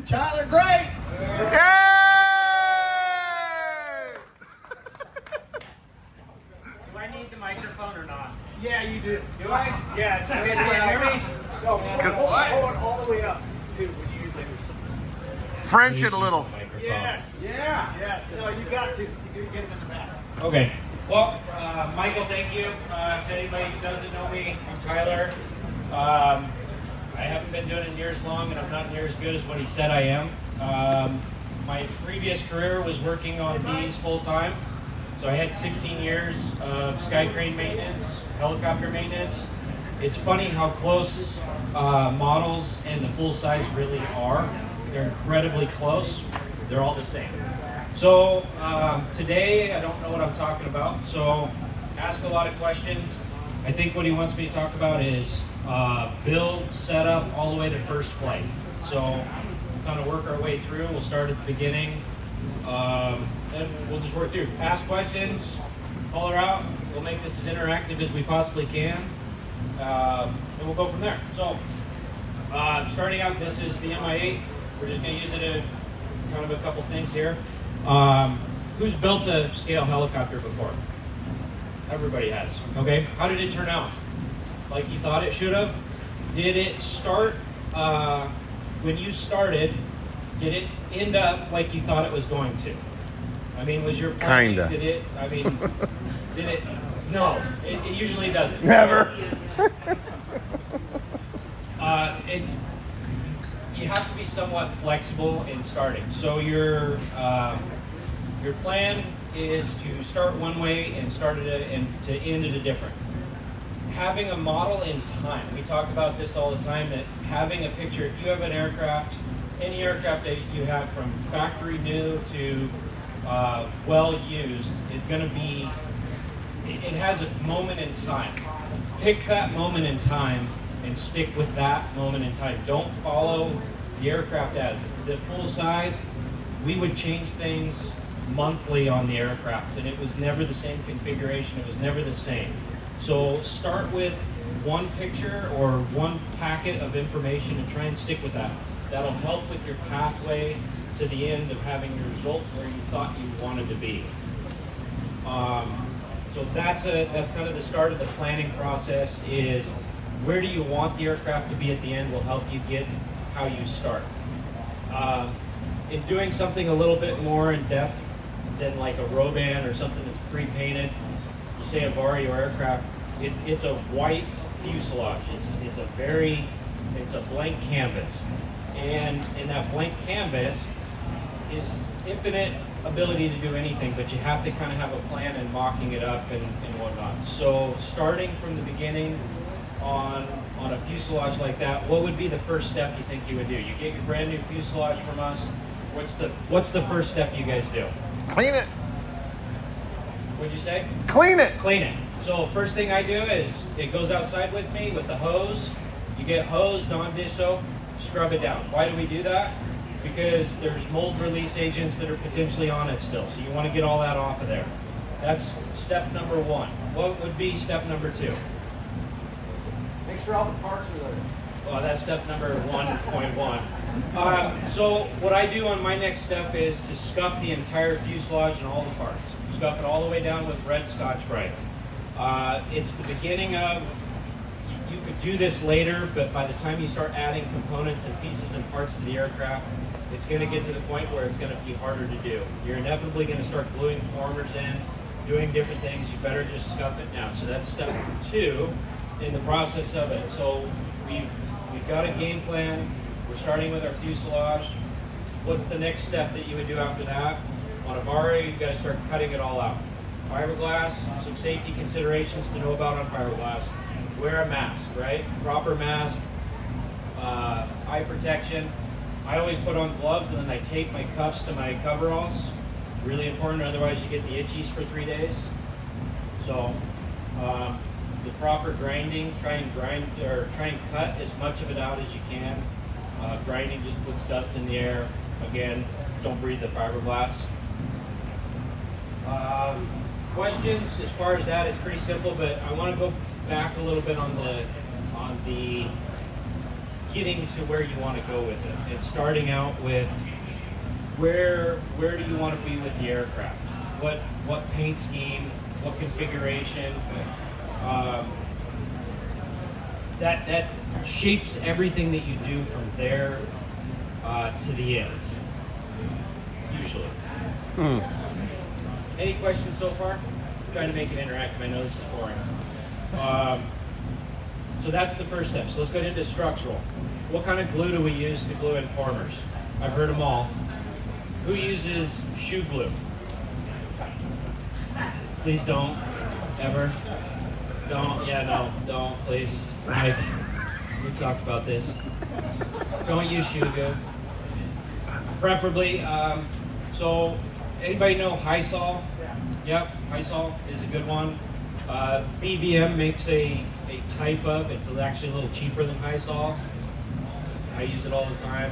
Tyler, great! Yay! Do I need the microphone or not? Yeah, you do. Do I? Yeah, it's Okay, so you hear me? No, hold it all the way up, too, when you use it. French it a little. Microphone. Yes. Yeah. Yes. No, you got to get him in the back. Okay. Well, Michael, thank you. If anybody doesn't know me, I'm Tyler. I haven't been doing it near as long, and I'm not near as good as what he said I am. My previous career was working on these full-time. So I had 16 years of sky crane maintenance, helicopter maintenance. It's funny how close models and the full size really are. They're incredibly close. They're all the same. So today, I don't know what I'm talking about, so ask a lot of questions. I think what he wants me to talk about is build, setup, all the way to first flight. So we'll kind of work our way through. We'll start at the beginning. Then we'll just work through. Ask questions, call her out. We'll make this as interactive as we possibly can. And we'll go from there. So starting out, this is the MI8. We're just going to use it in kind of a couple things here. Who's built a scale helicopter before? Everybody has. Okay. How did it turn out? Like you thought it should have? Did it start when you started? Did it end up like you thought it was going to? I mean, was your planning? Kinda. Did it? I mean, did it? No, it usually doesn't. Never. So, you have to be somewhat flexible in starting. So your plan is to start one way and start it and to end at a different. Having a model in time. We talk about this all the time, that having a picture, if you have an aircraft, any aircraft that you have from factory new to well used is going to be, it has a moment in time. Pick that moment in time and stick with that moment in time. Don't follow the aircraft as the full size. We would change things monthly on the aircraft, and it was never the same configuration. It was never the same. So start with one picture or one packet of information and try and stick with that. That'll help with your pathway to the end of having your result where you thought you wanted to be. So that's kind of the start of the planning process. Is where do you want the aircraft to be at the end will help you get how you start. In doing something a little bit more in depth than like a Roban or something that's pre-painted, say a Vario aircraft, it's a white fuselage. It's a blank canvas. And in that blank canvas is infinite ability to do anything, but you have to kind of have a plan and mocking it up and whatnot. So starting from the beginning on a fuselage like that, what would be the first step you think you would do? You get your brand new fuselage from us. What's the first step you guys do? Clean it. What'd you say? Clean it. Clean it. So first thing I do is it goes outside with me with the hose. You get hose, non-dish soap, scrub it down. Why do we do that? Because there's mold release agents that are potentially on it still. So you want to get all that off of there. That's step number one. What would be step number two? Make sure all the parts are there. Well, that's step number 1.1. So what I do on my next step is to scuff the entire fuselage and all the parts. Scuff it all the way down with red Scotch-Brite. It's the beginning of, you could do this later, but by the time you start adding components and pieces and parts to the aircraft, it's going to get to the point where it's going to be harder to do. You're inevitably going to start gluing formers in, doing different things. You better just scuff it now. So that's step two in the process of it. So we've got a game plan. We're starting with our fuselage. What's the next step that you would do after that? On a Vario, you've got to start cutting it all out. Fiberglass, some safety considerations to know about on fiberglass. Wear a mask, right? Proper mask, eye protection. I always put on gloves and then I tape my cuffs to my coveralls. Really important, otherwise you get the itchies for 3 days. So the proper grinding, try and cut as much of it out as you can. Grinding just puts dust in the air. Again, don't breathe the fiberglass. Questions as far as that, it's pretty simple, but I want to go back a little bit on the getting to where you want to go with it. It's starting out with where do you want to be with the aircraft? What paint scheme? What configuration? That shapes everything that you do from there to the end. Usually. Any questions so far? I'm trying to make it interactive. I know this is boring. So that's the first step. So let's get into structural. What kind of glue do we use to glue in formers? I've heard them all. Who uses shoe glue? Please don't. Ever. Don't. Yeah, no. Don't, please. We talked about this. Don't use shoe glue. Preferably. So, anybody know HeliStorm? Yep, HeliStorm is a good one. BBM makes a type of, it's actually a little cheaper than HeliStorm. I use it all the time.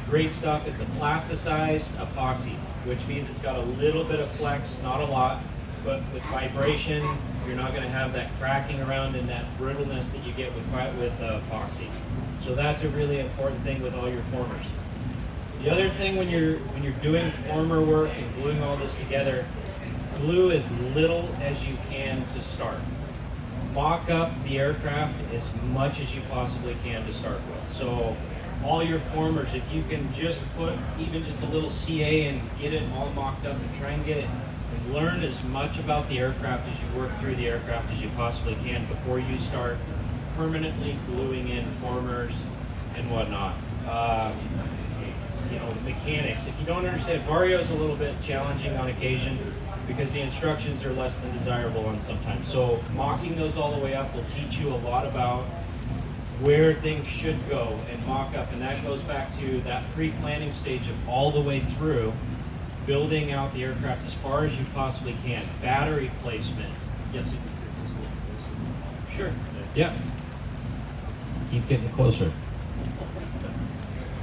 Great stuff. It's a plasticized epoxy, which means it's got a little bit of flex, not a lot, but with vibration, you're not going to have that cracking around and that brittleness that you get with epoxy. So that's a really important thing with all your formers. The other thing when you're doing former work and gluing all this together, glue as little as you can to start. Mock up the aircraft as much as you possibly can to start with. So all your formers, if you can just put even just a little CA and get it all mocked up and try and get it and learn as much about the aircraft as you work through the aircraft as you possibly can before you start permanently gluing in formers and whatnot. Mechanics. If you don't understand, Vario is a little bit challenging on occasion because the instructions are less than desirable on sometimes. So mocking those all the way up will teach you a lot about where things should go and mock up, and that goes back to that pre-planning stage of all the way through building out the aircraft as far as you possibly can. Battery placement. Yes. Sure. Yeah. Keep getting closer.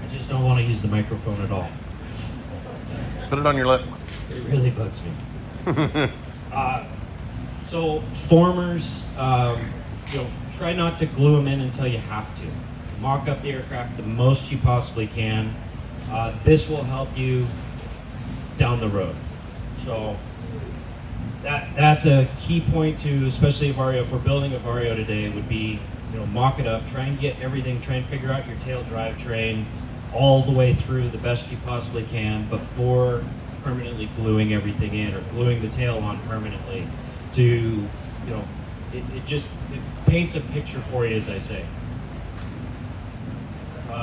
I just don't want to use the microphone at all. Put it on your lip. It really bugs me. So formers, try not to glue them in until you have to. Mock up the aircraft the most you possibly can. This will help you down the road. So that's a key point to, especially a Vario. If we're building a Vario today, would be mock it up, try and get everything, try and figure out your tail drivetrain all the way through the best you possibly can before permanently gluing everything in or gluing the tail on permanently to, it paints a picture for you, as I say.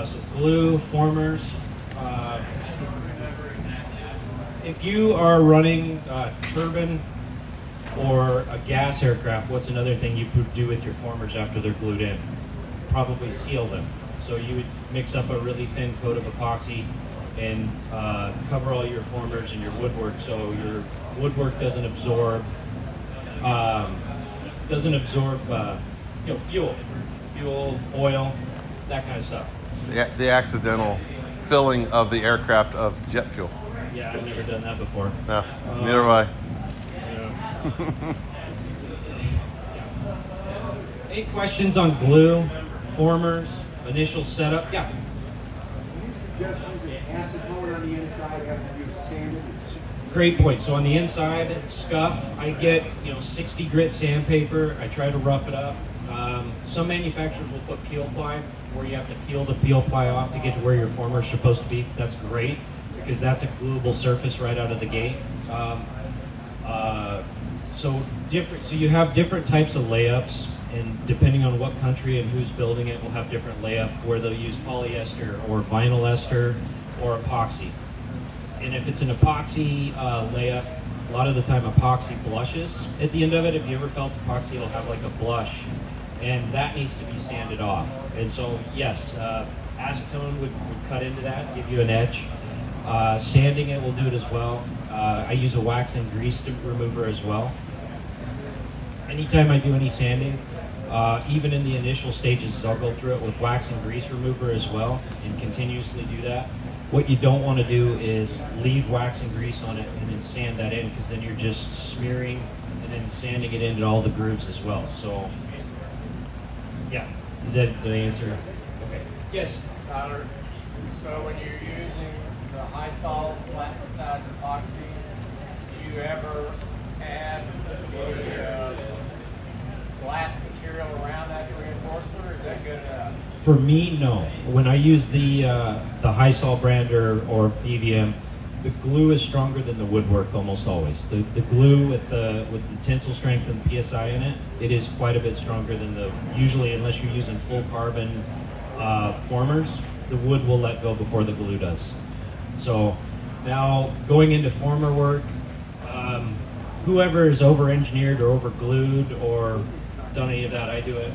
So glue, formers. If you are running turbine or a gas aircraft, what's another thing you could do with your formers after they're glued in? Probably seal them. So you would mix up a really thin coat of epoxy and cover all your formers and your woodwork so your woodwork doesn't absorb fuel, oil, that kind of stuff. The accidental filling of the aircraft of jet fuel. Yeah, I've never done that before. No, neither have I. Yeah. Any questions on glue, formers, initial setup? Yeah. You suggest using acetone on the inside after you've sanded? Great point. So on the inside, scuff, I get 60 grit sandpaper. I try to rough it up. Some manufacturers will put peel ply, where you have to peel the peel ply off to get to where your former is supposed to be. That's great because that's a gluable surface right out of the gate. So you have different types of layups, and depending on what country and who's building it, will have different layup where they'll use polyester or vinyl ester or epoxy. And if it's an epoxy layup, a lot of the time epoxy blushes at the end of it. If you ever felt epoxy, it'll have like a blush, and that needs to be sanded off. And so, yes, acetone would cut into that, give you an edge. Sanding it will do it as well. I use a wax and grease remover as well. Anytime I do any sanding, even in the initial stages, I'll go through it with wax and grease remover as well and continuously do that. What you don't want to do is leave wax and grease on it and then sand that in, because then you're just smearing and then sanding it into all the grooves as well. So, yeah, did I answer? Okay. Yes. Tyler, so when you're using the high salt plasticized epoxy, do you ever add the glass material around that reinforcement, or is that good enough? For me, no. When I use the high salt brand or BVM, the glue is stronger than the woodwork almost always. The glue with the tensile strength and PSI in it, it is quite a bit stronger than the usually, unless you're using full carbon formers, the wood will let go before the glue does. So now going into former work, whoever is over engineered or over glued or done any of that, I do it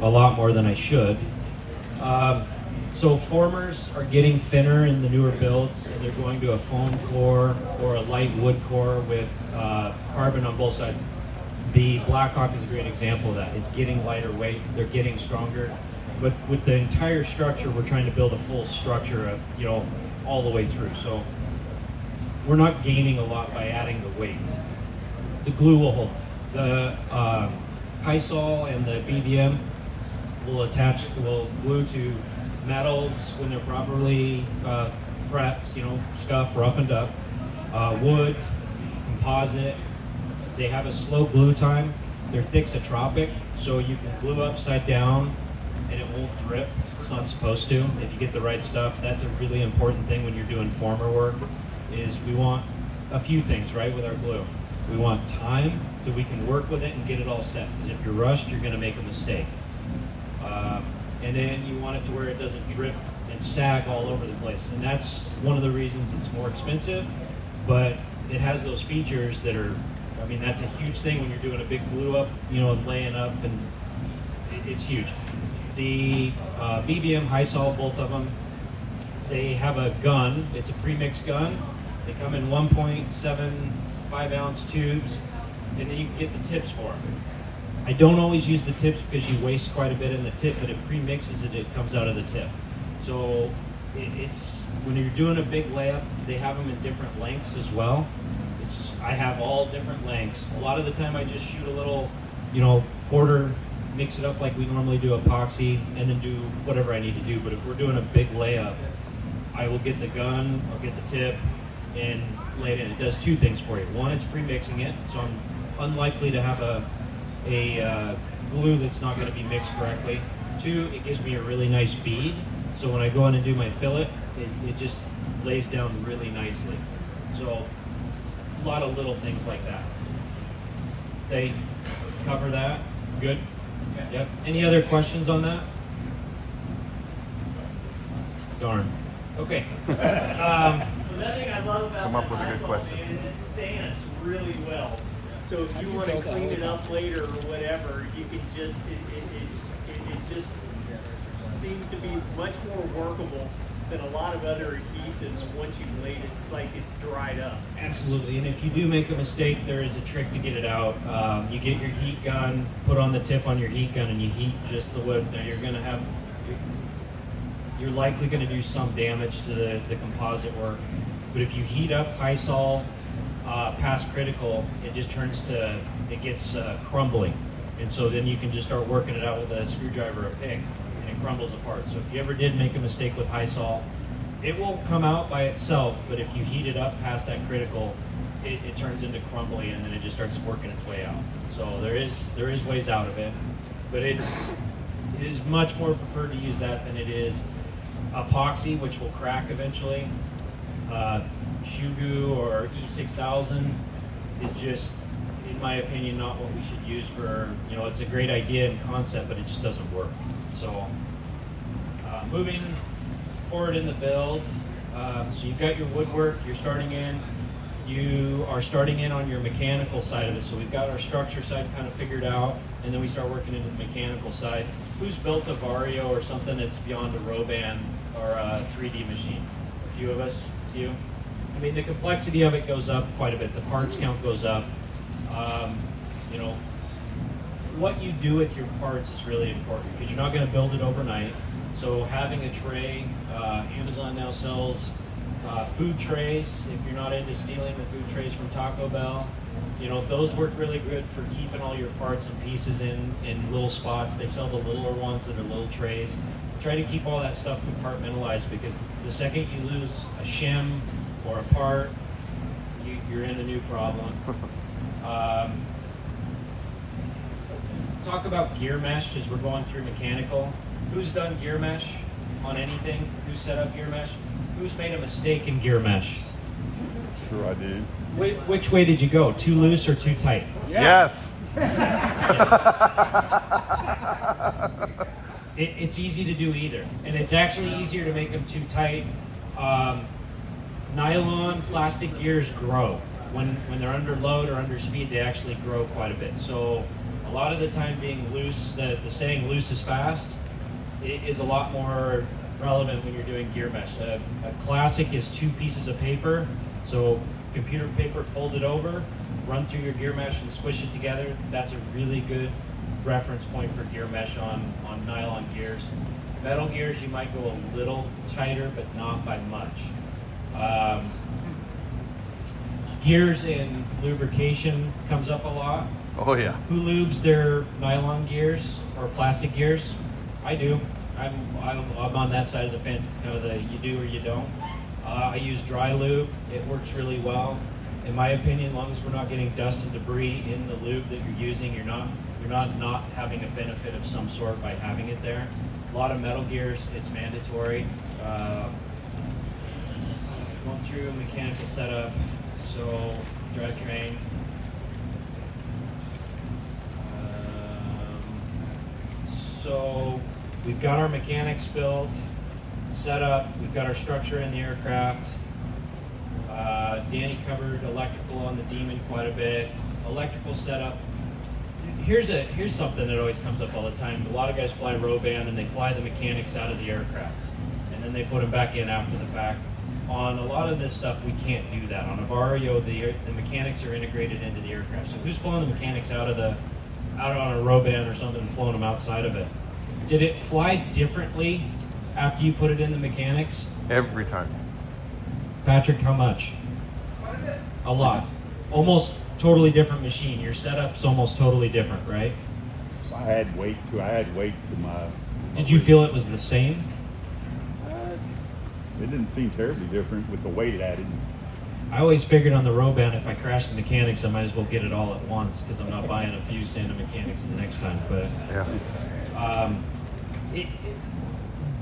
a lot more than I should. So formers are getting thinner in the newer builds, and they're going to a foam core or a light wood core with carbon on both sides. The Blackhawk is a great example of that. It's getting lighter weight, they're getting stronger. But with the entire structure, we're trying to build a full structure of, all the way through. So we're not gaining a lot by adding the weight. The glue will hold. The HeliStorm and the BVM will glue to metals when they're properly prepped, scuffed, roughened up. Wood, composite. They have a slow glue time. They're thixotropic, so you can glue upside down and it won't drip. It's not supposed to. If you get the right stuff, that's a really important thing when you're doing former work. Is we want a few things right with our glue. We want time that we can work with it and get it all set. Because if you're rushed, you're going to make a mistake. And then you want it to where it doesn't drip and sag all over the place. And that's one of the reasons it's more expensive, but it has those features that are, that's a huge thing when you're doing a big glue up, and laying up, and it's huge. The BVM, HeliStorm, both of them, they have a gun. It's a pre-mixed gun. They come in 1.75 ounce tubes, and then you can get the tips for them. I don't always use the tips because you waste quite a bit in the tip, but it pre-mixes it, it comes out of the tip. So it's when you're doing a big layup, they have them in different lengths as well. I have all different lengths. A lot of the time I just shoot a little, quarter, mix it up like we normally do epoxy, and then do whatever I need to do. But if we're doing a big layup, I will get the gun, I'll get the tip, and lay it in. It does two things for you. One, it's pre-mixing it, so I'm unlikely to have a glue that's not going to be mixed correctly. Two, it gives me a really nice bead, so when I go in and do my fillet, it just lays down really nicely. So a lot of little things like that. They cover that. Good? Yep. Any other questions on that? Darn. Okay. The thing I love about Come up with a that good hot salt question. is it sands really well. So if you want to clean it up later or whatever, you can just it just seems to be much more workable than a lot of other adhesives once you've laid it, like it's dried up. Absolutely, and if you do make a mistake, there is a trick to get it out. You get your heat gun, put on the tip on your heat gun, and you heat just the wood. Now you're likely going to do some damage to the composite work. But if you heat up HeliStorm past critical, it just it gets crumbling. And so then you can just start working it out with a screwdriver or a pick, and it crumbles apart. So if you ever did make a mistake with HeliStorm, it will come out by itself, but if you heat it up past that critical, it turns into crumbly, and then it just starts working its way out. So there is ways out of it, but it is much more preferred to use that than it is epoxy, which will crack eventually. Shugu or E6000 is just, in my opinion, not what we should use for, it's a great idea and concept, but it just doesn't work. So moving forward in the build, so you've got your woodwork, you are starting in on your mechanical side of it. So we've got our structure side kind of figured out, and then we start working into the mechanical side. Who's built a Vario or something that's beyond a Roban or a 3D machine? A few of us? A few? The complexity of it goes up quite a bit. The parts count goes up. What you do with your parts is really important because you're not going to build it overnight. So having a tray, Amazon now sells food trays. If you're not into stealing the food trays from Taco Bell, those work really good for keeping all your parts and pieces in little spots. They sell the littler ones that are little trays. try to keep all that stuff compartmentalized, because the second you lose a shim or a part, you're in a new problem. Talk about gear mesh as we're going through mechanical. Who's done gear mesh on anything? Who's set up gear mesh? Who's made a mistake in gear mesh? Sure I did. Which way did you go? Too loose or too tight? Yes. Yes. It's easy to do either, and it's actually easier to make them too tight. Nylon plastic gears grow when they're under load or under speed. They actually grow quite a bit. So a lot of the time, being loose, the saying "loose is fast" is a lot more relevant when you're doing gear mesh. A classic is 2 pieces of paper, so computer paper folded over, run through your gear mesh and squish it together. That's a really good reference point for gear mesh on nylon gears. Metal gears, you might go a little tighter, but not by much. Gears in lubrication comes up a lot. Oh yeah. Who lubes their nylon gears or plastic gears? I do. I'm on that side of the fence. It's kind of the you do or you don't. I use dry lube. It works really well. In my opinion, as long as we're not getting dust and debris in the lube that you're using, you're not having a benefit of some sort by having it there. A lot of metal gears, it's mandatory. Going through a mechanical setup, so drivetrain. So we've got our mechanics built, set up, we've got our structure in the aircraft. Danny covered electrical on the Demon quite a bit. Electrical setup. Here's something that always comes up all the time. A lot of guys fly row band and they fly the mechanics out of the aircraft, and then they put them back in after the fact. On a lot of this stuff, we can't do that. On a Vario, the mechanics are integrated into the aircraft. So who's flying the mechanics out on a row band or something and flown them outside of it? Did it fly differently after you put it in the mechanics? Every time. Patrick, how much? A lot. Almost totally different machine. Your setup's almost totally different, right? I had weight to my. Did you feel it was the same? It didn't seem terribly different with the weight it added. I always figured on the row band, if I crashed the mechanics, I might as well get it all at once, because I'm not buying a few Santa mechanics the next time. But Yeah.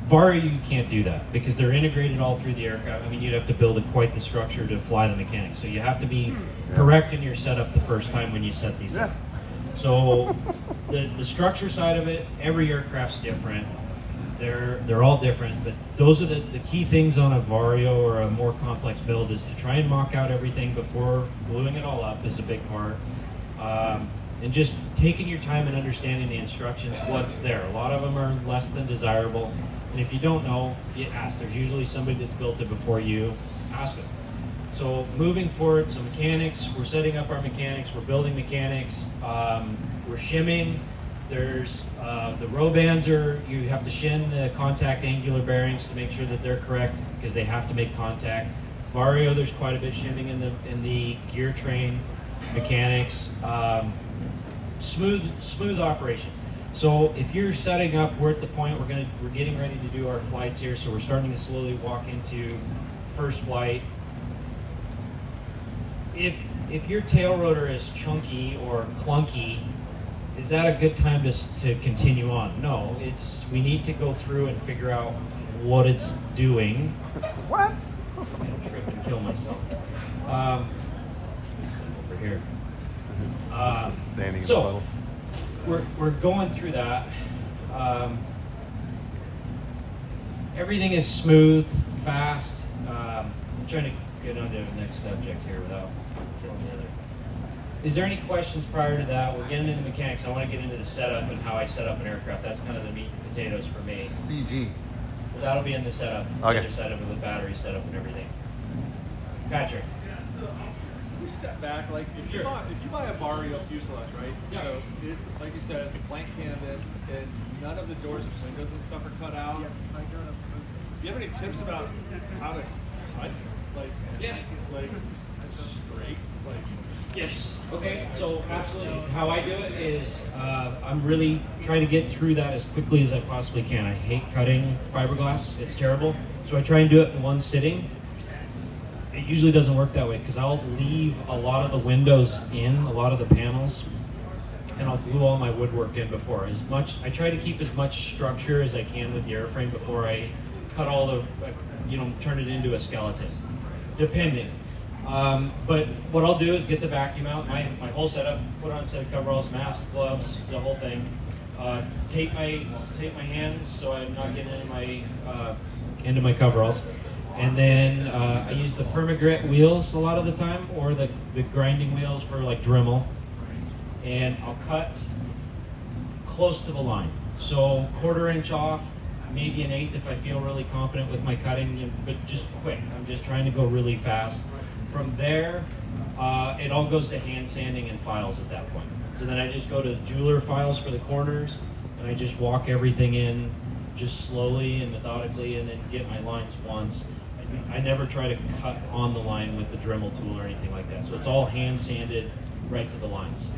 Vario, you can't do that because they're integrated all through the aircraft. I mean, you'd have to build quite the structure to fly the mechanics. So you have to be correct in your setup the first time when you set these up. So the structure side of it, every aircraft's different. They're all different, but those are the key things on a Vario or a more complex build, is to try and mock out everything before gluing it all up is a big part. And just taking your time and understanding the instructions, what's there. A lot of them are less than desirable. And if you don't know, you ask. There's usually somebody that's built it before you. Ask them. So moving forward, so mechanics, we're setting up our mechanics, we're building mechanics, we're shimming. There's the row bands you have to shin the contact angular bearings to make sure that they're correct, because they have to make contact. Vario, there's quite a bit shimming in the gear train mechanics. Smooth operation. So if you're setting up, we're at the point we're getting ready to do our flights here. So we're starting to slowly walk into first flight. If your tail rotor is chunky or clunky, is that a good time to continue on? No, we need to go through and figure out what it's doing. What? I'll trip and kill myself. Over here. Standing in the So puddle. we're going through that. Everything is smooth, fast. I'm trying to get on to the next subject here without killing the other. Is there any questions prior to that? We're getting into mechanics. I want to get into the setup and how I set up an aircraft. That's kind of the meat and potatoes for me. CG. That'll be in the setup. Okay. The other side of it with battery setup and everything. Patrick. Yeah, so we step back. Like if Sure. you buy a Vario fuselage, right? Yeah. So it's like you said, it's a blank canvas, and none of the doors and windows and stuff are cut out. Do you have any tips about how to cut, like Yeah. straight, like? Yes. Okay, so absolutely. How I do it is I'm really trying to get through that as quickly as I possibly can. I hate cutting fiberglass. It's terrible. So I try and do it in one sitting. It usually doesn't work that way because I'll leave a lot of the windows in, a lot of the panels, and I'll glue all my woodwork in before. I try to keep as much structure as I can with the airframe before I cut all the, turn it into a skeleton, depending. But what I'll do is get the vacuum out, my whole setup, put on a set of coveralls, mask, gloves, the whole thing. Tape my hands so I'm not getting into my coveralls. And then I use the perma-grit wheels a lot of the time, or the grinding wheels for like Dremel. And I'll cut close to the line. So 1/4 inch off, maybe an 1/8 if I feel really confident with my cutting, but just quick. I'm just trying to go really fast. From there, it all goes to hand sanding and files at that point. So then I just go to jeweler files for the corners, and I just walk everything in just slowly and methodically, and then get my lines once. I never try to cut on the line with the Dremel tool or anything like that. So it's all hand sanded right to the lines.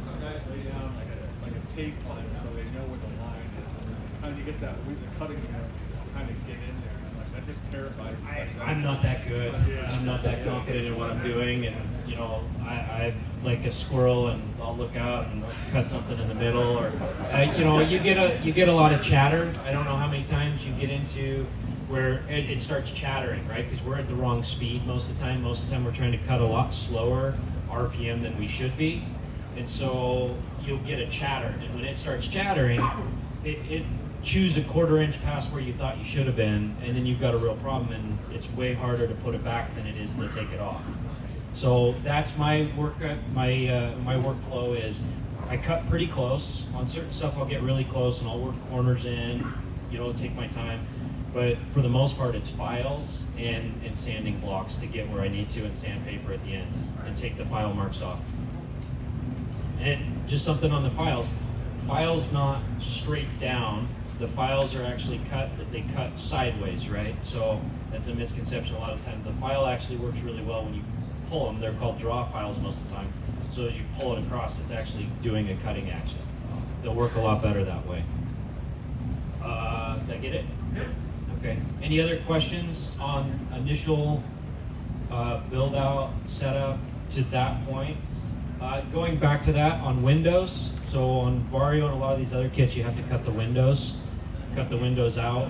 Some guys lay down like a tape line so they know where the line is. Sometimes you get that with the cutting kind of get in there. That just terrifies me. I'm not that good. I'm not that confident in what I'm doing, and I'm like a squirrel, and I'll look out and cut something in the middle, or you get a lot of chatter. I don't know how many times you get into where it starts chattering, right? Because we're at the wrong speed most of the time. Most of the time, we're trying to cut a lot slower RPM than we should be, and so you'll get a chatter, and when it starts chattering, it choose a 1/4 inch past where you thought you should have been, and then you've got a real problem, and it's way harder to put it back than it is to take it off. So that's my work. My workflow is I cut pretty close. On certain stuff, I'll get really close and I'll work corners in. Take my time. But for the most part, it's files and sanding blocks to get where I need to, and sandpaper at the ends, and take the file marks off. And just something on the files. Files not straight down. The files are actually they cut sideways, right? So that's a misconception a lot of times. The file actually works really well when you pull them. They're called draw files most of the time. So as you pull it across, it's actually doing a cutting action. They'll work a lot better that way. Did I get it? Yep. Okay. Any other questions on initial build out, setup to that point? Going back to that on windows, so on Vario and a lot of these other kits, you have to cut the windows out.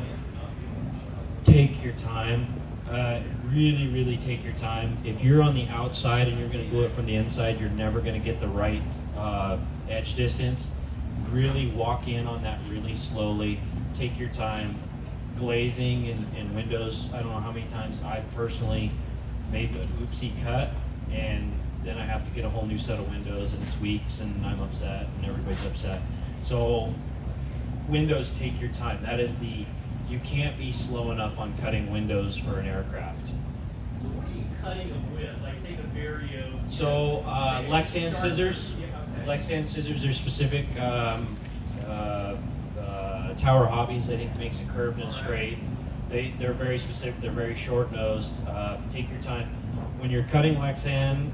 Take your time. Really, really take your time. If you're on the outside and you're going to glue it from the inside, you're never going to get the right edge distance. Really walk in on that really slowly. Take your time. Glazing and windows, I don't know how many times I've personally made an oopsie cut, and then I have to get a whole new set of windows, and it's weeks, and I'm upset, and everybody's upset. So windows, take your time. That is you can't be slow enough on cutting windows for an aircraft. So what are you cutting them with? Like take a Vario. So Lexan scissors. Lexan scissors, they're specific. Tower Hobbies, I think, makes it curved and straight. They're very specific. They're very short nosed. Take your time. When you're cutting Lexan,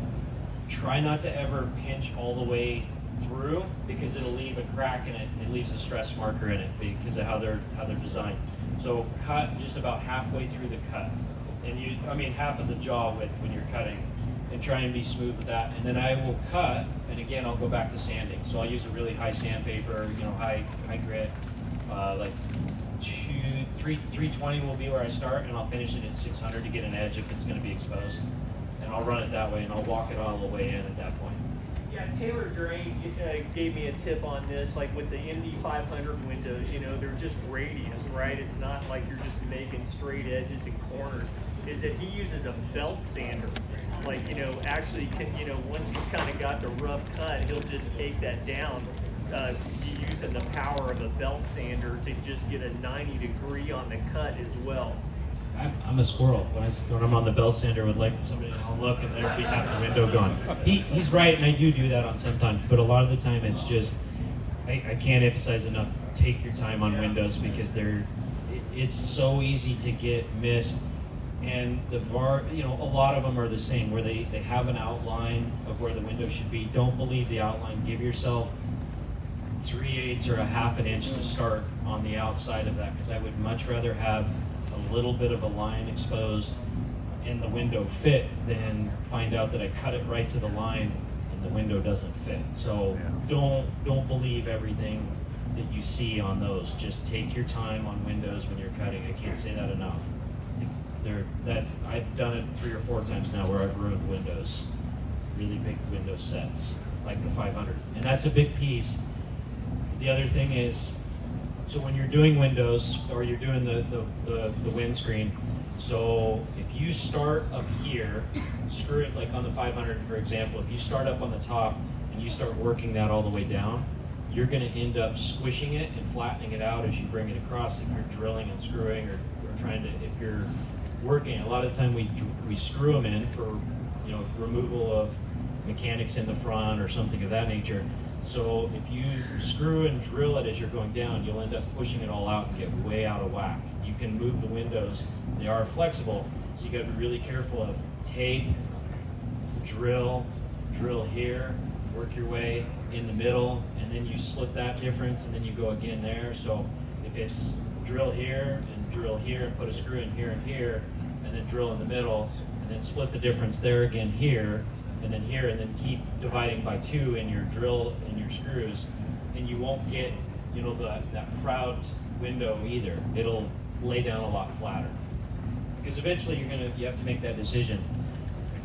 try not to ever pinch all the way through, because it'll leave a crack in it. It leaves a stress marker in it because of how they're designed. So cut just about halfway through the cut, and half of the jaw width when you're cutting, and try and be smooth with that. And then I will cut, and again I'll go back to sanding. So I'll use a really high sandpaper, high grit, like 320 will be where I start, and I'll finish it at 600 to get an edge if it's going to be exposed. And I'll run it that way, and I'll walk it all the way in at that point. Yeah, Taylor Drain gave me a tip on this, like with the MD500 windows, they're just radius, right? It's not like you're just making straight edges and corners. Is that he uses a belt sander, like, actually can, once he's kind of got the rough cut, he'll just take that down, using the power of a belt sander to just get a 90-degree on the cut as well. I'm a squirrel. When I'm on the belt sander with somebody, I'll look and there'll be half the window gone. He's right, and I do that on sometimes, but a lot of the time it's just, I can't emphasize enough, take your time on windows, because it's so easy to get missed. And a lot of them are the same, where they have an outline of where the window should be. Don't believe the outline. Give yourself 3/8 or a half an inch to start on the outside of that, because I would much rather have a little bit of a line exposed and the window fit than find out that I cut it right to the line and the window doesn't fit. So don't believe everything that you see on those. Just take your time on windows when you're cutting. I can't say that enough. I've done it 3 or 4 times now where I've ruined windows, really big window sets like the 500, and that's a big piece. The other thing is, so when you're doing windows or you're doing the windscreen, so if you start up here, screw it like on the 500 for example, if you start up on the top and you start working that all the way down, you're going to end up squishing it and flattening it out as you bring it across if you're drilling and screwing or trying to, if you're working. A lot of the time we screw them in for removal of mechanics in the front or something of that nature. So if you screw and drill it as you're going down, you'll end up pushing it all out and get way out of whack. You can move the windows, they are flexible, so you got to be really careful of tape, drill here, work your way in the middle, and then you split that difference and then you go again there. So if it's drill here and put a screw in here and then drill in the middle and then split the difference there again here and then keep dividing by 2 in your drill and your screws, and you won't get that proud window either. It'll lay down a lot flatter, because eventually you have to make that decision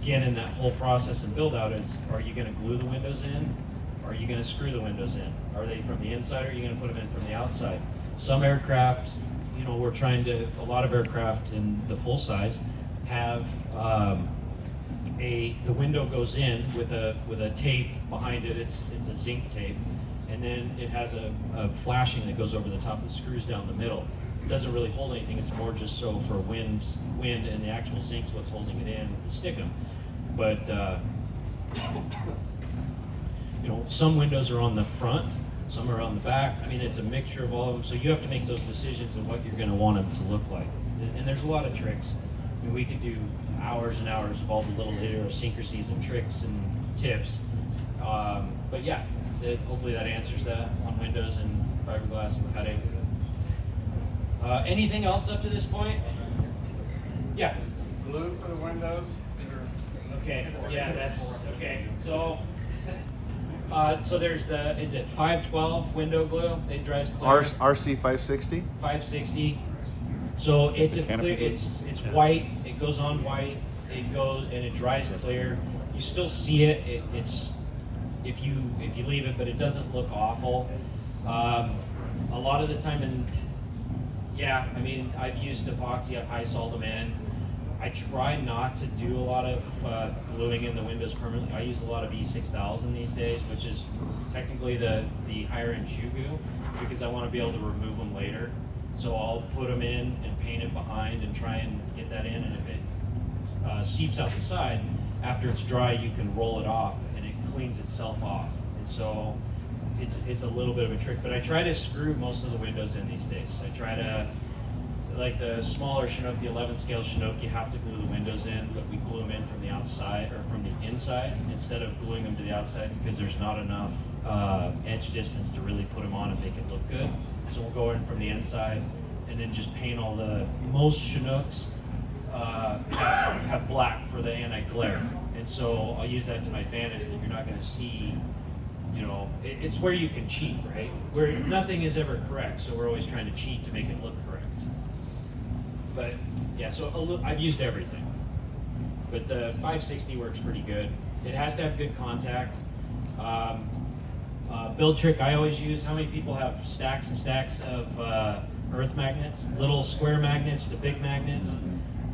again in that whole process and build out is, are you going to glue the windows in, or are you going to screw the windows in? Are they from the inside, or are you going to put them in from the outside? Some aircraft, a lot of aircraft in the full size have the window goes in with a tape behind it. It's a zinc tape, and then it has a flashing that goes over the top that screws down the middle. It doesn't really hold anything. It's more just so for wind, and the actual zinc's what's holding it in to stick them. But some windows are on the front, some are on the back. I mean, it's a mixture of all of them. So you have to make those decisions of what you're going to want them to look like. And there's a lot of tricks. I mean, we could do hours and hours of all the little idiosyncrasies and tricks and tips. But yeah, hopefully that answers that on windows and fiberglass and cutting. Anything else up to this point? Yeah. Glue for the windows. Okay. Yeah, that's okay. So there's is it 512 window glue? It dries clear. RC 560. 560. So it's a clear. glue? It's white. It goes on white. It goes and it dries clear. You still see it. It's if you leave it, but it doesn't look awful. A lot of the time, I've used epoxy at high salt demand. I try not to do a lot of gluing in the windows permanently. I use a lot of E6000 these days, which is technically the higher end shoe glue, because I want to be able to remove them later. So I'll put them in and paint it behind and try and get that in. And if it seeps out the side, after it's dry, you can roll it off and it cleans itself off. And so it's a little bit of a trick, but I try to screw most of the windows in these days. I try to, like the smaller Chinook, the 11th scale Chinook, you have to glue the windows in, but we glue them in from the outside or from the inside instead of gluing them to the outside, because there's not enough edge distance to really put them on and make it look good. So we'll go in from the inside and then just paint all most Chinooks have black for the anti-glare. And so I'll use that to my advantage, that you're not going to see, it's where you can cheat, right? Where nothing is ever correct, so we're always trying to cheat to make it look correct. But yeah, so I've used everything. But the 560 works pretty good. It has to have good contact. Build trick I always use, how many people have stacks and stacks of earth magnets? Little square magnets to big magnets.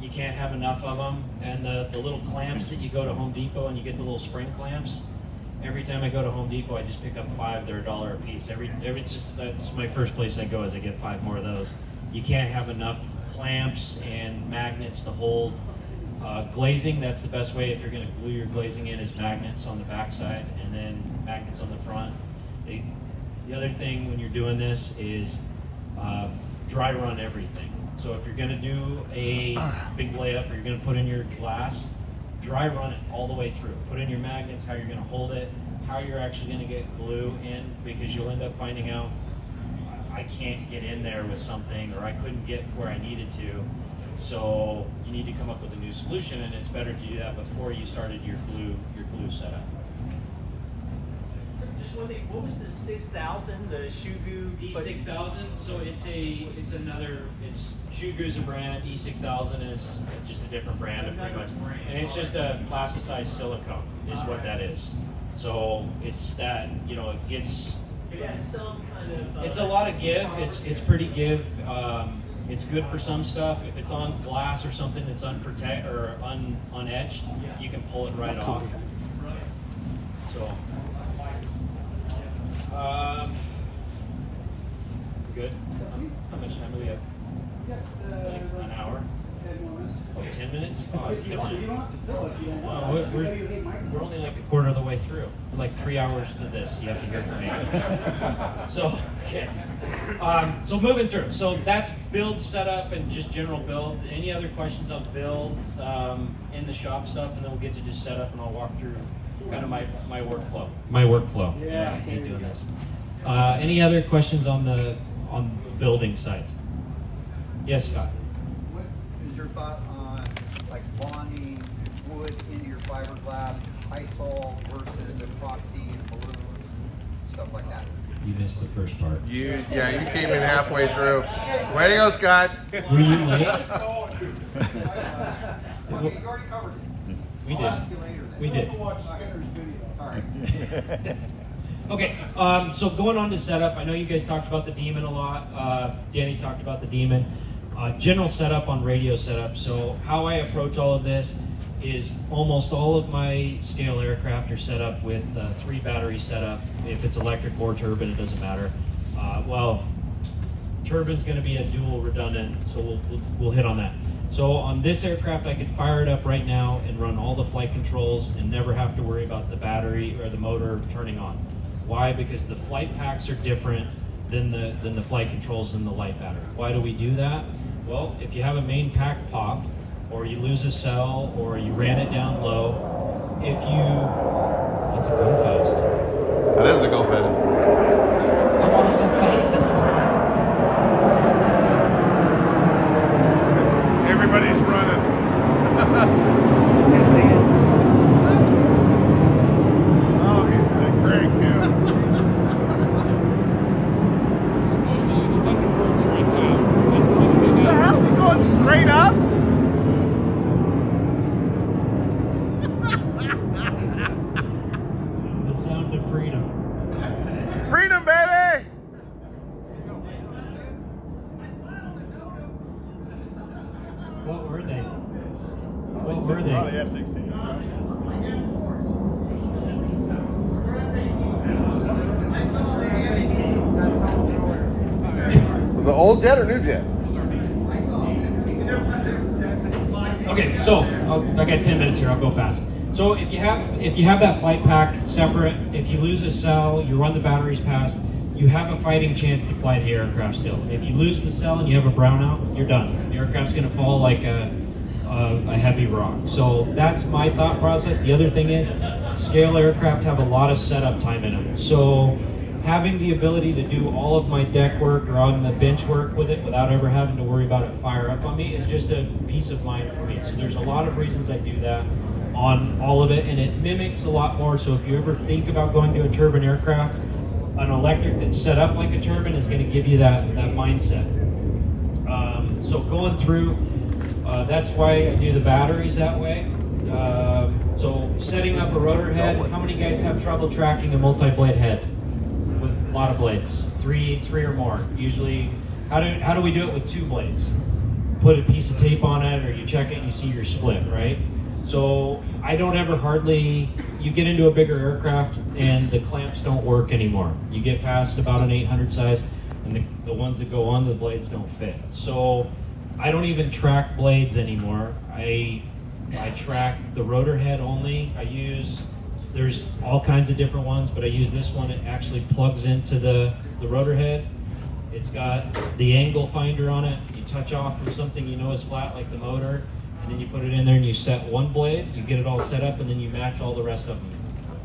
You can't have enough of them. And the little clamps that you go to Home Depot and you get the little spring clamps. Every time I go to Home Depot, I just pick up 5. They're $1 a piece. That's my first place I go, is I get 5 more of those. You can't have enough clamps and magnets to hold glazing. That's the best way if you're going to glue your glazing in, is magnets on the back side and then magnets on the front. The other thing when you're doing this is dry run everything. So if you're gonna do a big layup or you're gonna put in your glass, dry run it all the way through. Put in your magnets, how you're gonna hold it, how you're actually gonna get glue in, because you'll end up finding out I can't get in there with something, or I couldn't get where I needed to. So you need to come up with a new solution, and it's better to do that before you started your glue setup. Just one thing, what was the 6000, the Shugu? E6000, so it's Shugu's a brand, E6000 is just a different brand, pretty much. And it's just a plasticized silicone is what that is. So it's that, it gets, It has some kind of... it's a lot of give, it's pretty give. It's good for some stuff. If it's on glass or something that's unedged, you can pull it right off. So, good. How much time do we have? Like an hour? 10 minutes? Oh, If you don't have to fill it, you don't want to. we're only like a quarter of the way through. We're like 3 hours to this. You have to hear from me. So, okay. So moving through. So that's build, setup, and just general build. Any other questions on build in the shop stuff, and then we'll get to just setup, and I'll walk through kind of my workfall. Yeah, I hate doing this. Any other questions on the building side? Yes, Scott. What is your thought on like bonding wood into your fiberglass, HeliStorm versus epoxy and balloons, stuff like that? You missed the first part. You came in halfway through. Way to go, Scott. Were you late? Okay, you already covered it. We I'll did. ask you later then. We did. Watch Skinner's video. Sorry. Okay, so going on to setup, I know you guys talked about the Demon a lot. Danny talked about the Demon. General setup on radio setup. So how I approach all of this is almost all of my scale aircraft are set up with 3 battery setup. If it's electric or turbine, it doesn't matter. Turbine's going to be a dual redundant, so we'll hit on that. So on this aircraft, I could fire it up right now and run all the flight controls and never have to worry about the battery or the motor turning on. Why? Because the flight packs are different than the flight controls in the light battery. Why do we do that? Well, if you have a main pack pop, or you lose a cell, or you ran it down low, that's a go fast. That is a go fast. I want to go fast. Everybody's running. Oh, he's gonna crank too. Supposedly the Thunderbirds are in town. That's probably The good. hell's he going straight up? The sound of freedom. Freedom, baby! What were they? What were Probably they? F-16. The old jet or new jet? Okay, so I got 10 minutes here. I'll go fast. So if you have that flight pack separate, if you lose a cell, you run the batteries past, you have a fighting chance to fly the aircraft still. If you lose the cell and you have a brownout, you're done. The aircraft's going to fall like a heavy rock. So that's my thought process. The other thing is, scale aircraft have a lot of setup time in them. So having the ability to do all of my deck work or on the bench work with it without ever having to worry about it fire up on me is just a peace of mind for me. So there's a lot of reasons I do that on all of it, and it mimics a lot more. So if you ever think about going to a turbine aircraft, an electric that's set up like a turbine is going to give you that mindset. So going through, that's why I do the batteries that way. So setting up a rotor head, how many guys have trouble tracking a multi-blade head with a lot of blades? Three or more. Usually, how do we do it with 2 blades? Put a piece of tape on it, or you check it and you see your split, right? So I don't ever you get into a bigger aircraft and the clamps don't work anymore. You get past about an 800 size and the ones that go on the blades don't fit. So I don't even track blades anymore. I track the rotor head only. There's all kinds of different ones, but I use this one. It actually plugs into the rotor head. It's got the angle finder on it. You touch off from something you know is flat, like the motor, and then you put it in there and you set one blade, you get it all set up, and then you match all the rest of them.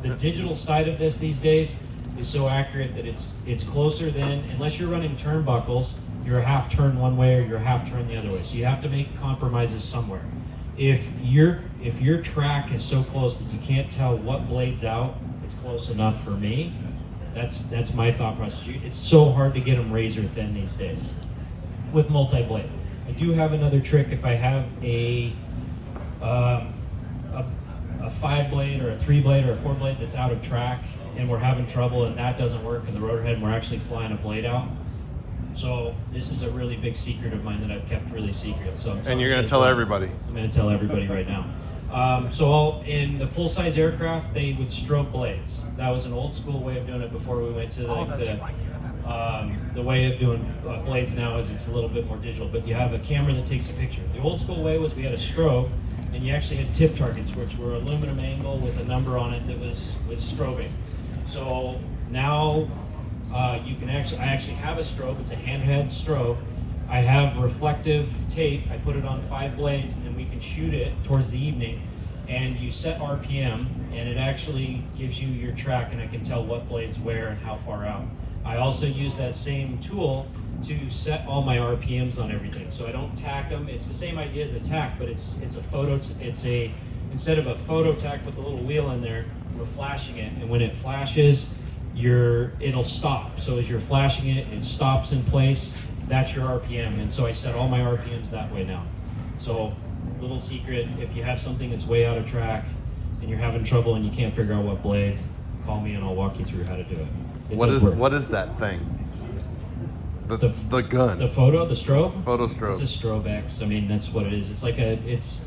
The digital side of this these days is so accurate that it's closer than, unless you're running turnbuckles, you're a half turn one way or you're a half turn the other way. So you have to make compromises somewhere. If your track is so close that you can't tell what blade's out, it's close enough for me. That's my thought process. It's so hard to get them razor thin these days with multi-blade. I do have another trick. If I have a 5-blade or a 3-blade or a 4-blade that's out of track and we're having trouble and that doesn't work in the rotor head and we're actually flying a blade out. So this is a really big secret of mine that I've kept really secret. So And you're going to tell everybody. I'm going to tell everybody right now. So in the full-size aircraft, they would strobe blades. That was an old school way of doing it before we went to the way of doing blades now is it's a little bit more digital, but you have a camera that takes a picture. The old school way was we had a strobe, and you actually had tip targets, which were aluminum angle with a number on it that was strobing. So now I actually have a strobe. It's a handheld strobe. I have reflective tape. I put it on 5 blades, and we can shoot it towards the evening. And you set RPM, and it actually gives you your track, and I can tell what blades where and how far out. I also use that same tool to set all my RPMs on everything, so I don't tack them. It's the same idea as a tack, but it's a photo. Instead of a photo tack with a little wheel in there, we're flashing it, and when it flashes, it'll stop. So as you're flashing it, it stops in place. That's your RPM, and so I set all my RPMs that way now. So, little secret: if you have something that's way out of track and you're having trouble and you can't figure out what blade, call me and I'll walk you through how to do it. What is that thing? The gun. The strobe. Photo strobe. It's a strobe X. I mean, that's what it is. It's like it's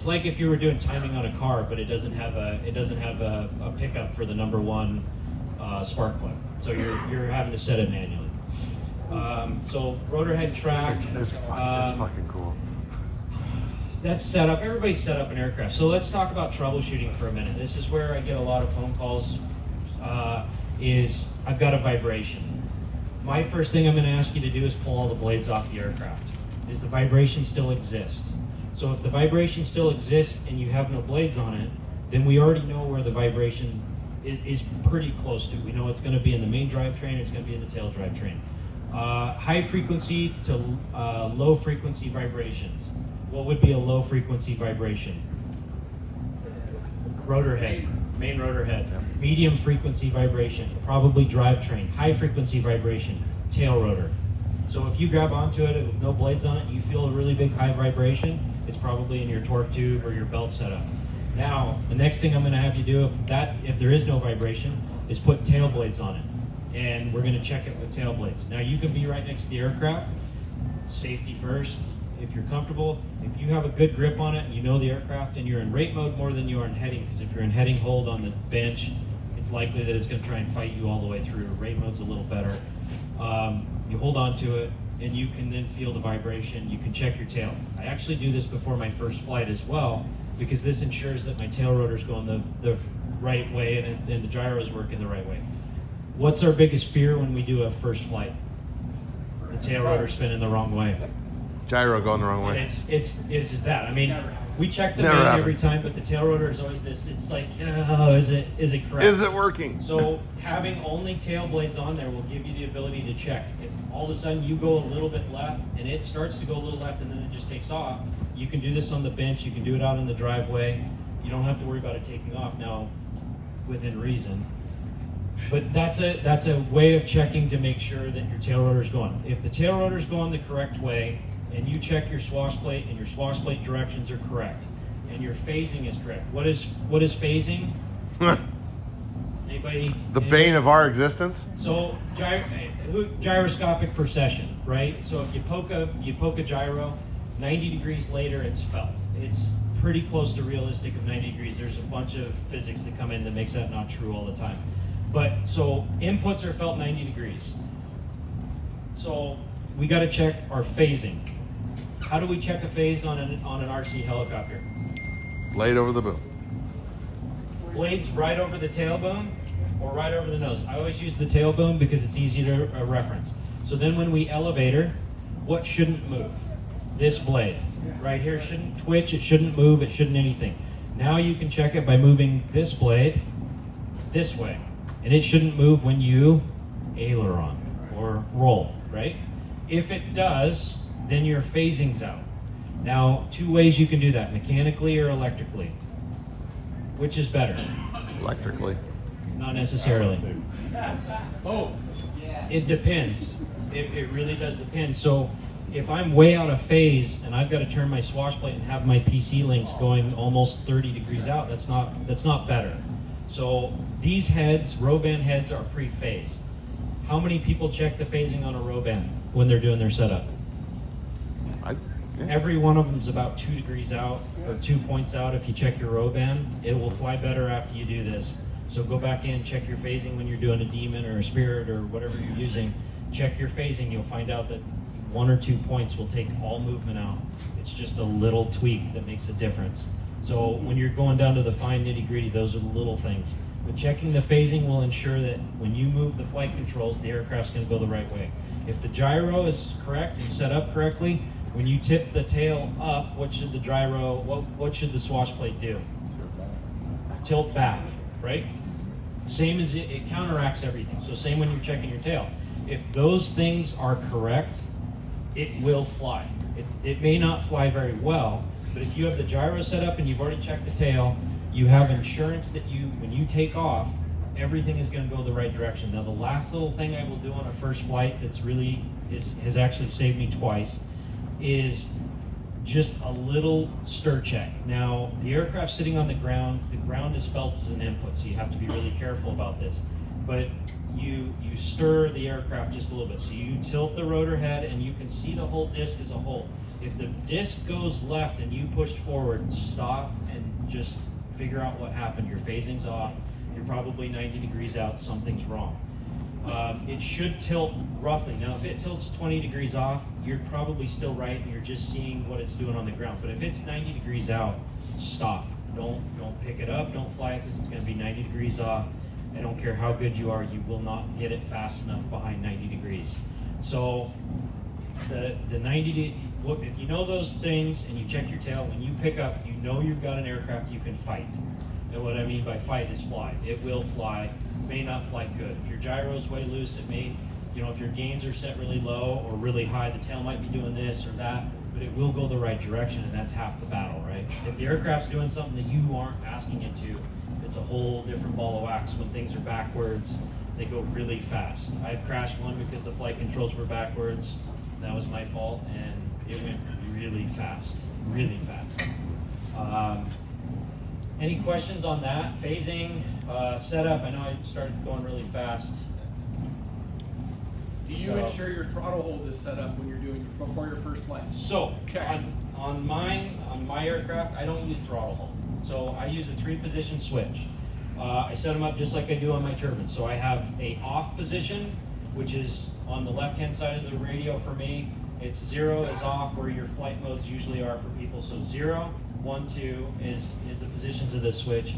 like if you were doing timing on a car, but it doesn't have a pickup for the number 1 spark plug. So you're having to set it manually. So rotor head track. It's fucking cool. That's set up. Everybody's set up an aircraft. So let's talk about troubleshooting for a minute. This is where I get a lot of phone calls. Is I've got a vibration. My first thing I'm going to ask you to do is pull all the blades off the aircraft. Does the vibration still exist? So if the vibration still exists and you have no blades on it, then we already know where the vibration is pretty close to. We know it's going to be in the main drivetrain, it's going to be in the tail drivetrain. High frequency to low frequency vibrations. What would be a low frequency vibration? Rotor head, main rotor head. Medium frequency vibration, probably drivetrain. High frequency vibration, tail rotor. So if you grab onto it with no blades on it, you feel a really big high vibration, it's probably in your torque tube or your belt setup. Now, the next thing I'm going to have you do, if there is no vibration, is put tail blades on it. And we're going to check it with tail blades. Now, you can be right next to the aircraft. Safety first. If you're comfortable, if you have a good grip on it and you know the aircraft and you're in rate mode more than you are in heading, because if you're in heading hold on the bench, it's likely that it's going to try and fight you all the way through. Rate mode's a little better. You hold on to it, and you can then feel the vibration. You can check your tail. I actually do this before my first flight as well, because this ensures that my tail rotor's going the right way and the gyro's working the right way. What's our biggest fear when we do a first flight? The tail rotor spinning the wrong way. Gyro going the wrong And way. it's just that. I mean, we check the Never main happens. every time, but the tail rotor is always this. It's like, oh, is it correct? Is it working? So having only tail blades on there will give you the ability to check. If all of a sudden you go a little bit left and it starts to go a little left and then it just takes off, you can do this on the bench. You can do it out in the driveway. You don't have to worry about it taking off now, within reason. But that's a way of checking to make sure that your tail rotor's going. If the tail rotor's going the correct way, and you check your swash plate and your swash plate directions are correct, and your phasing is correct. What is phasing? Anybody? The bane of our existence? So gyroscopic precession, right? So if you poke a gyro, 90 degrees later it's felt. It's pretty close to realistic of 90 degrees. There's a bunch of physics that come in that makes that not true all the time. But so inputs are felt 90 degrees. So we got to check our phasing. How do we check a phase on an RC helicopter? Laid over the boom. Blades right over the tail boom or right over the nose. I always use the tail boom because it's easy to reference. So then when we elevator, what shouldn't move? This blade right here shouldn't twitch, it shouldn't move, it shouldn't anything. Now you can check it by moving this blade this way. And it shouldn't move when you aileron or roll, right? If it does, then your phasing's out. Now, 2 ways you can do that, mechanically or electrically. Which is better? Electrically. Not necessarily. Oh, It depends. It really does depend. So if I'm way out of phase and I've got to turn my swash plate and have my PC links going almost 30 degrees out, that's not better. So these heads, row band heads, are pre-phased. How many people check the phasing on a row band when they're doing their setup? Yeah. Every one of them is about 2 degrees out or 2 points out. If you check your row band, it will fly better after you do this. So go back in, check your phasing when you're doing a demon or a spirit or whatever you're using. Check your phasing. You'll find out that 1 or 2 points will take all movement out. It's just a little tweak that makes a difference. So when you're going down to the fine nitty gritty, those are the little things. But checking the phasing will ensure that when you move the flight controls, the aircraft's going to go the right way. If the gyro is correct and set up correctly, when you tip the tail up, what should the gyro, what should the swash plate do? Tilt back, right? Same as it counteracts everything. So same when you're checking your tail. If those things are correct, it will fly. It may not fly very well, but if you have the gyro set up and you've already checked the tail, you have insurance that when you take off, everything is going to go the right direction. Now the last little thing I will do on a first flight that's really has actually saved me twice is just a little stir check. Now, the aircraft sitting on the ground is felt as an input, so you have to be really careful about this. But you stir the aircraft just a little bit. So you tilt the rotor head and you can see the whole disc as a whole. If the disc goes left and you pushed forward, stop and just figure out what happened. Your phasing's off, you're probably 90 degrees out, something's wrong. It should tilt roughly. Now, if it tilts 20 degrees off, you're probably still right and you're just seeing what it's doing on the ground. But if it's 90 degrees out, stop. Don't pick it up, don't fly it because it's going to be 90 degrees off. I don't care how good you are, you will not get it fast enough behind 90 degrees. So the 90, if you know those things and you check your tail, when you pick up, you know you've got an aircraft you can fight. And what I mean by fight is fly. It will fly, may not fly good. If your gyro's way loose, it may, if your gains are set really low or really high, the tail might be doing this or that, but it will go the right direction, and that's half the battle, right? If the aircraft's doing something that you aren't asking it to, it's a whole different ball of wax. When things are backwards, they go really fast. I've crashed one because the flight controls were backwards. That was my fault, and it went really fast, really fast. Any questions on that? Phasing, setup, I know I started going really fast. do you ensure your throttle hold is set up when you're doing before your first flight? So, Okay. on my aircraft, I don't use throttle hold. So I use a 3-position switch. I set them up just like I do on my turbine. So I have a off position, which is on the left-hand side of the radio for me. It's 0 is off, where your flight modes usually are for people. So 0, 1, 2 is the positions of the switch.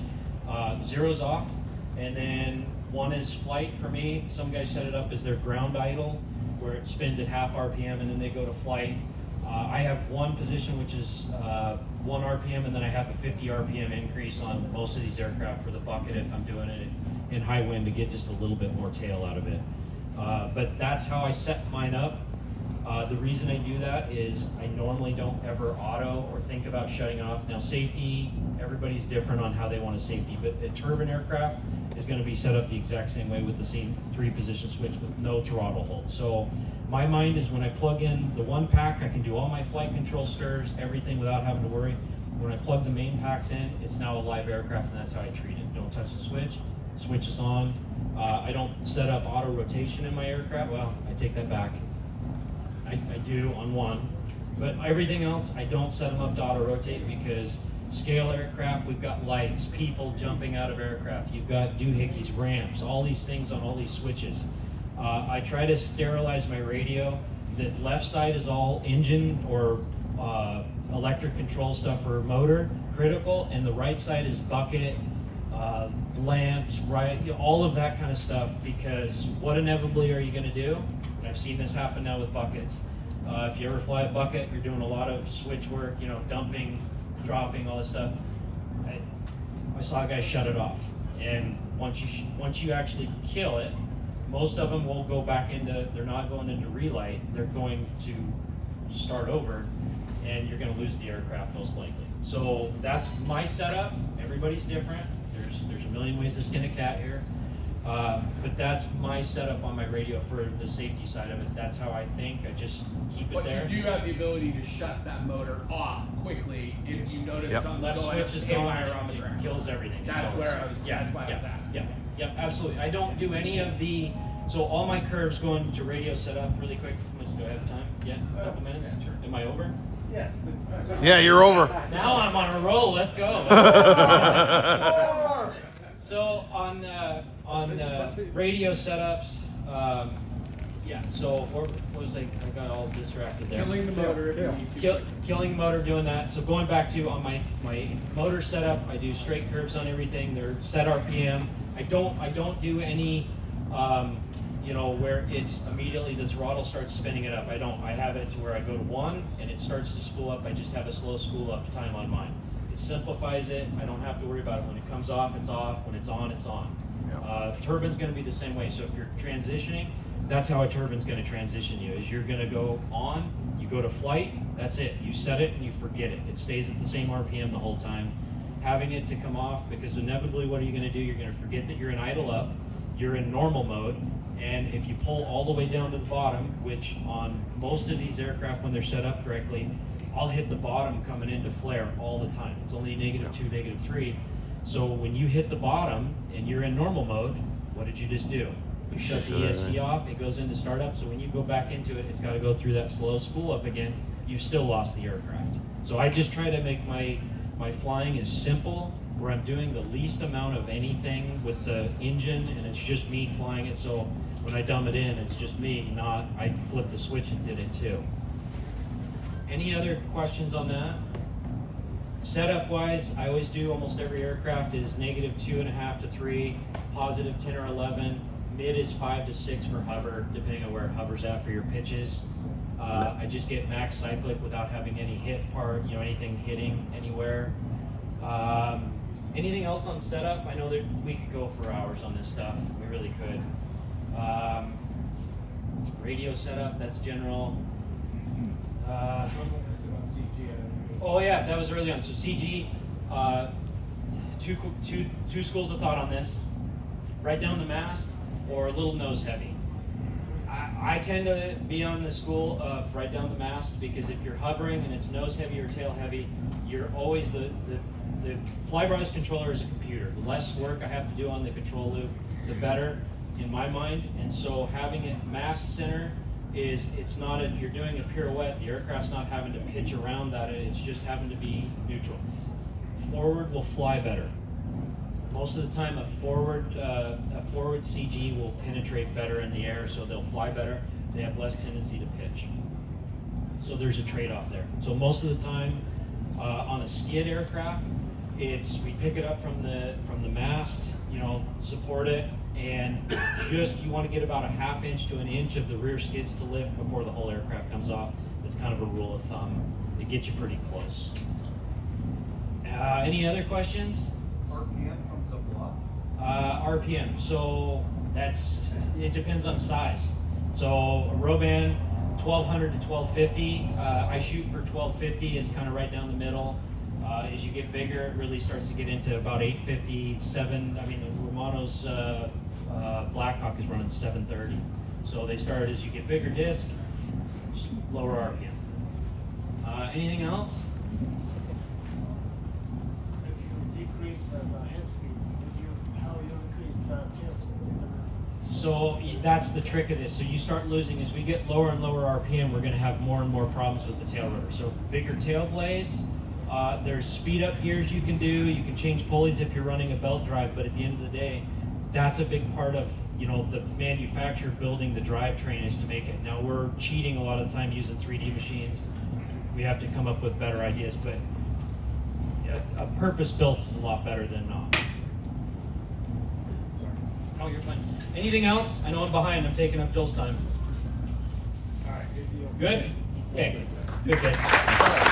0 is off, and then 1 is flight for me. Some guys set it up as their ground idle, where it spins at half RPM and then they go to flight. I have 1 position, which is 1 RPM, and then I have a 50 RPM increase on most of these aircraft for the bucket if I'm doing it in high wind to get just a little bit more tail out of it. But that's how I set mine up. The reason I do that is I normally don't ever auto or think about shutting off. Now safety, everybody's different on how they want a safety, but a turbine aircraft is going to be set up the exact same way with the same 3-position switch with no throttle hold. So my mind is when I plug in the 1 pack, I can do all my flight control stirs, everything without having to worry. When I plug the main packs in, it's now a live aircraft, and that's how I treat it. Don't touch the switch is on. I don't set up auto rotation in my aircraft. Well, I take that back. I do on 1, but everything else I don't set them up to auto rotate, because scale aircraft, we've got lights, people jumping out of aircraft, you've got doohickeys, ramps, all these things on all these switches. I try to sterilize my radio. The left side is all engine or electric control stuff for motor critical, and the right side is bucket, lamps, right? You know, all of that kind of stuff, because what inevitably are you going to do? And I've seen this happen now with buckets. If you ever fly a bucket, you're doing a lot of switch work, you know, dumping, dropping, all this stuff. I saw a guy shut it off, and once you actually kill it, most of them will go back into. They're not going into relight. They're going to start over, and you're going to lose the aircraft most likely. So that's my setup. Everybody's different. There's a million ways to skin a cat here. But that's my setup on my radio for the safety side of it. That's how I think. I just keep it But there. you do have the ability to shut that motor off quickly if you notice something's Left going switch is haywire gone, on the it ground. kills everything. That's It's where always- I was. Yeah, That's why I was asking. Yeah, absolutely. I don't do any of the. So all my curves going to radio setup really quick. Do I have time? Yeah, a couple minutes. Sure. Am I over? Yes. Yeah, you're over. Now I'm on a roll. Let's go. So on radio setups, yeah. So what was I got all distracted there. Killing the motor if you need to. Killing the motor, doing that. So going back to on my motor setup, I do straight curves on everything. They're set RPM. I don't do any, you know, where it's immediately the throttle starts spinning it up. I don't. I have it to where I go to 1 and it starts to spool up. I just have a slow spool up time on mine. It simplifies it. I don't have to worry about it. When it comes off, it's off. When it's on, it's on. Turbine's going to be the same way. So if you're transitioning, that's how a turbine's going to transition you. Is you're going to go on, you go to flight, that's it. You set it and you forget it. It stays at the same RPM the whole time. Having it to come off, because inevitably what are you going to do? You're going to forget that you're in idle up, you're in normal mode, and if you pull all the way down to the bottom, which on most of these aircraft when they're set up correctly, I'll hit the bottom coming into flare all the time. It's only -2, -3. So when you hit the bottom and you're in normal mode, what did you just do? You shut the ESC off, it goes into startup, so when you go back into it, it's got to go through that slow spool up again. You've still lost the aircraft. So I just try to make my flying as simple, where I'm doing the least amount of anything with the engine, and it's just me flying it. So when I dumb it in, it's just me, not I flipped the switch and did it too. Any other questions on that? Setup wise, I always do almost every aircraft is -2.5 to 3, positive 10 or 11. Mid is 5 to 6 for hover, depending on where it hovers at for your pitches. I just get max cyclic without having any hit part, you know, anything hitting anywhere. Anything else on setup? I know that we could go for hours on this stuff. We really could. Radio setup, that's general. Oh yeah, that was early on. So CG, two schools of thought on this. Right down the mast or a little nose heavy. I tend to be on the school of right down the mast, because if you're hovering and it's nose heavy or tail heavy, you're always the flybarless controller is a computer. The less work I have to do on the control loop, the better in my mind. And so having it mast center is, it's not, if you're doing a pirouette, the aircraft's not having to pitch around that, it's just having to be neutral. Forward will fly better. Most of the time a forward CG will penetrate better in the air, so they'll fly better. They have less tendency to pitch. So there's a trade-off there. So most of the time on a skid aircraft, it's we pick it up from the mast, you know, support it, and just you want to get about a 1/2 inch to 1 inch of the rear skids to lift before the whole aircraft comes off. That's kind of a rule of thumb. It gets you pretty close. Any other questions? RPM comes up a lot. RPM. So it depends on size. So a Roban 1200 to 1250. I shoot for 1250 is kind of right down the middle. As you get bigger, it really starts to get into about 850, 7. I mean, the Romano's Blackhawk is running 730. So they start as you get bigger disc, lower RPM. Anything else? If you decrease the head speed, how you increase the tail speed? So that's the trick of this. So you start losing, as we get lower and lower RPM, we're going to have more and more problems with the tail rotor. So bigger tail blades, there's speed up gears you can do. You can change pulleys if you're running a belt drive, but at the end of the day, that's a big part of, you know, the manufacturer building the drivetrain is to make it. Now we're cheating a lot of the time using 3D machines. We have to come up with better ideas, but a purpose built is a lot better than not. Oh, you're fine. Anything else? I know I'm behind. I'm taking up Joel's time. All right, good deal. Good? Okay. Good, guys.